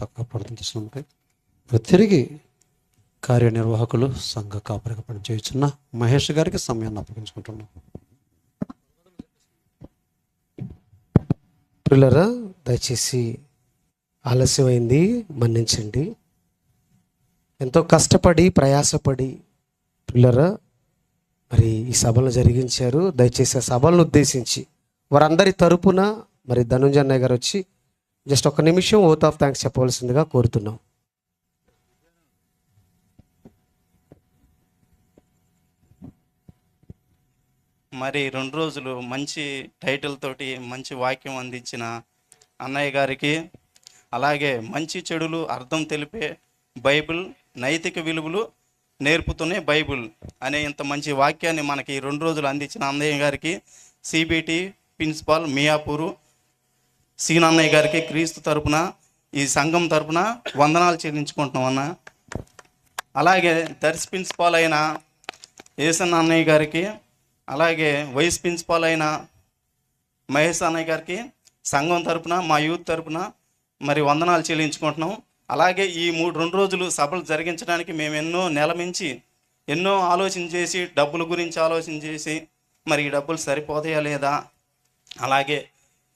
చక్కగా ప్రార్థించినందుకై తిరిగి కార్యనిర్వాహకులు సంఘ కాపరిగా పనిచేయుచున్న మహేష్ గారికి సమయాన్ని అప్పగించుకుంటున్నాం. ప్రియులారా, దయచేసి ఆలస్యమైంది, మన్నించండి. ఎంతో కష్టపడి ప్రయాసపడి ప్రియులారా మరి ఈ సభలను జరిగించారు. దయచేసి ఆ సభలను ఉద్దేశించి వారందరి తరపున మరి ధనుంజయ అన్నయ్య గారు వచ్చి జస్ట్ ఒక నిమిషం ఓత్ ఆఫ్ థ్యాంక్స్ చెప్పవలసిందిగా కోరుతున్నాం. మరి 2 రోజులు మంచి టైటిల్ తోటి మంచి వాక్యం అందించిన అన్నయ్య గారికి, అలాగే మంచి చెడులు అర్థం తెలిపే బైబిల్, నైతిక విలువలు నేర్పుతూనే బైబిల్ అనే ఇంత మంచి వాక్యాన్ని మనకి 2 రోజులు అందించిన అన్నయ్య గారికి, సిబిటి ప్రిన్సిపాల్ మియాపూరు సీనన్నయ్య గారికి క్రీస్తు తరపున, ఈ సంఘం తరపున వందనాలు చెల్లించుకుంటున్నాం అన్న. అలాగే దర్శి ప్రిన్సిపాల్ అయిన ఏసన్న అన్నయ్య గారికి, అలాగే వైస్ ప్రిన్సిపాల్ అయిన మహేష్ అన్నయ్య గారికి సంఘం తరపున, మా యూత్ తరపున మరి వందనాలు చెల్లించుకుంటున్నాం. అలాగే ఈ 2 రోజులు సభలు జరిగించడానికి మేము ఎన్నో నెలమించి ఎన్నో ఆలోచన చేసి, డబ్బుల గురించి ఆలోచన చేసి, మరి ఈ డబ్బులు సరిపోతాయా లేదా, అలాగే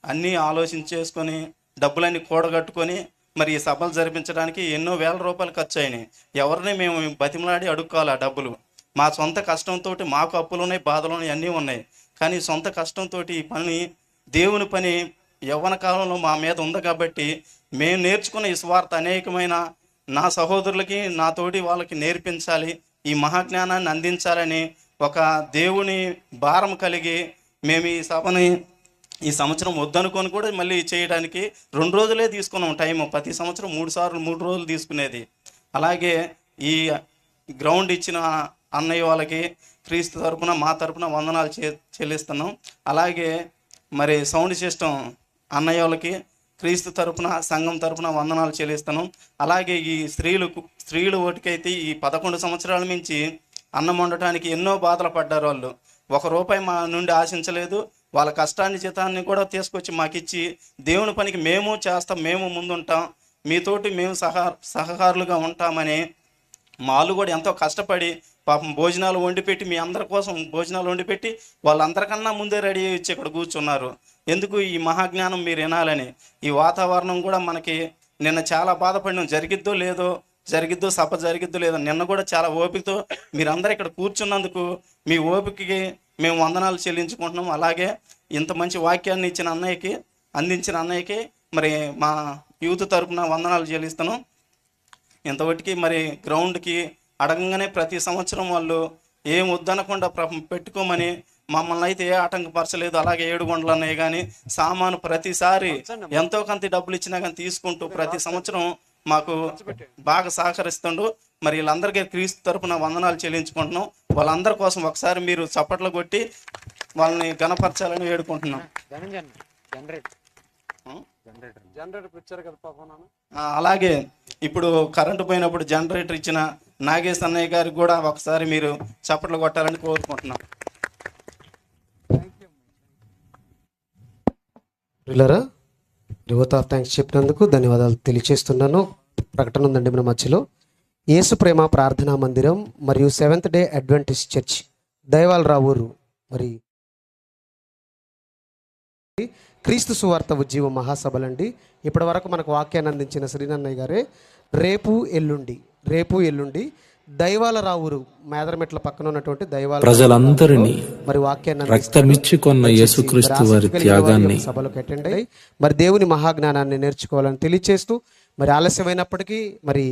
అన్నీ ఆలోచన చేసుకొని డబ్బులన్నీ కూడగట్టుకొని మరి ఈ సభలు జరిపించడానికి ఎన్నో వేల రూపాయలు ఖర్చు అయినాయి. ఎవరిని మేము బతిమలాడి అడుక్కోవాలి ఆ డబ్బులు. మా సొంత కష్టంతో, మాకు అప్పులు ఉన్నాయి, బాధలు ఉన్నాయి, అన్నీ ఉన్నాయి. కానీ సొంత కష్టంతో ఈ పని, దేవుని పని యవ్వన కాలంలో మా మీద ఉంది కాబట్టి మేము నేర్చుకున్న ఈ స్వార్థ అనేకమైన నా సహోదరులకి, నా తోటి వాళ్ళకి నేర్పించాలి, ఈ మహాజ్ఞానాన్ని అందించాలని ఒక దేవుని భారం కలిగి మేము ఈ సభని ఈ సంవత్సరం వద్దనుకొని కూడా మళ్ళీ చేయడానికి 2 రోజులే తీసుకున్నాం టైము. ప్రతి సంవత్సరం 3 సార్లు 3 రోజులు తీసుకునేది. అలాగే ఈ గ్రౌండ్ ఇచ్చిన అన్నయ్య వాళ్ళకి క్రీస్తు తరపున, మా తరపున వందనాలు చెల్లిస్తున్నాం. అలాగే మరి సౌండ్ సిస్టమ్ అన్నయ్య వాళ్ళకి క్రీస్తు తరపున, సంఘం తరపున వందనాలు చెల్లిస్తున్నాం. అలాగే ఈ స్త్రీలు ఓటికైతే ఈ 11 సంవత్సరాల నుంచి అన్నం వండటానికి ఎన్నో బాధలు పడ్డారు. వాళ్ళు ₹1 మా నుండి ఆశించలేదు. వాళ్ళ కష్టాన్ని జీతాన్ని కూడా తీసుకొచ్చి మాకిచ్చి దేవుని పనికి మేము చేస్తాం, మేము ముందుంటాం, మీతోటి మేము సహకారులుగా ఉంటామని వాళ్ళు కూడా ఎంతో కష్టపడి పాపం భోజనాలు వండిపెట్టి, మీ అందరి కోసం భోజనాలు వండిపెట్టి వాళ్ళందరికన్నా ముందే రెడీ అయ్యి ఇక్కడ కూర్చున్నారు. ఎందుకు? ఈ మహాజ్ఞానం మీరు వినాలని. ఈ వాతావరణం కూడా మనకి నిన్న చాలా బాధపడినాం. జరిగిద్దో సభ జరిగిద్దో లేదో. నిన్న కూడా చాలా ఓపికతో మీరందరూ ఇక్కడ కూర్చున్నందుకు మీ ఓపికకి మేము వందనాలు చెల్లించుకుంటున్నాం. అలాగే ఇంత మంచి వాక్యాన్ని అందించిన అన్నయ్యకి మరి మా యూత్ తరపున వందనాలు చెల్లిస్తున్నాం. ఇంతవరకు మరి గ్రౌండ్కి అడగంగానే ప్రతి సంవత్సరం వాళ్ళు ఏం వద్దనకుండా పెట్టుకోమని మమ్మల్ని అయితే ఏ ఆటంకపరచలేదు. అలాగే 7 గంటలు అన్నయ్య కానీ సామాను ప్రతిసారి ఎంతో కొంత డబ్బులు ఇచ్చినా కానీ తీసుకుంటూ ప్రతి సంవత్సరం మాకు బాగా సహకరిస్తుండు. మరి వీళ్ళందరికీ క్రీస్తు తరపున వందనాలు చెల్లించుకుంటున్నాం. వాళ్ళందరి కోసం ఒకసారి మీరు చప్పట్లు కొట్టి వాళ్ళని గణపరచాలని వేడుకుంటున్నాం. అలాగే ఇప్పుడు కరెంటు పోయినప్పుడు జనరేటర్ ఇచ్చిన నాగేశ్ అన్నయ్య గారికి కూడా ఒకసారి మీరు చప్పట్లు కొట్టాలని కోరుకుంటున్నాం. ఓత్ ఆఫ్ థ్యాంక్స్ చెప్పినందుకు ధన్యవాదాలు తెలియజేస్తున్నాను. ప్రకటన ఉందండి మన మధ్యలో. యేసు ప్రేమ ప్రార్థనా మందిరం మరియు 7th డే అడ్వెంటిస్ట్ చర్చ్ దైవాలరావూరు మరి క్రీస్తు సువార్త ఉజ్జీవ మహాసభలండి. ఇప్పటి వరకు మనకు వాక్యాన్ని అందించిన శ్రీనన్నయ్య గారే. రేపు ఎల్లుండి దైవాలరావూరు మేదరమెట్ల పక్కన ఉన్నటువంటి దైవాల ప్రజలందరినీ మరి వాక్యాన్ని రక్తమిచ్చి కొన్న యేసుక్రీస్తు వారి త్యాగాన్ని సభలకు అటెండ్ అయ్యి మరి దేవుని మహాజ్ఞానాన్ని నేర్చుకోవాలని తెలియచేస్తూ మరి ఆలస్యమైనప్పటికీ మరి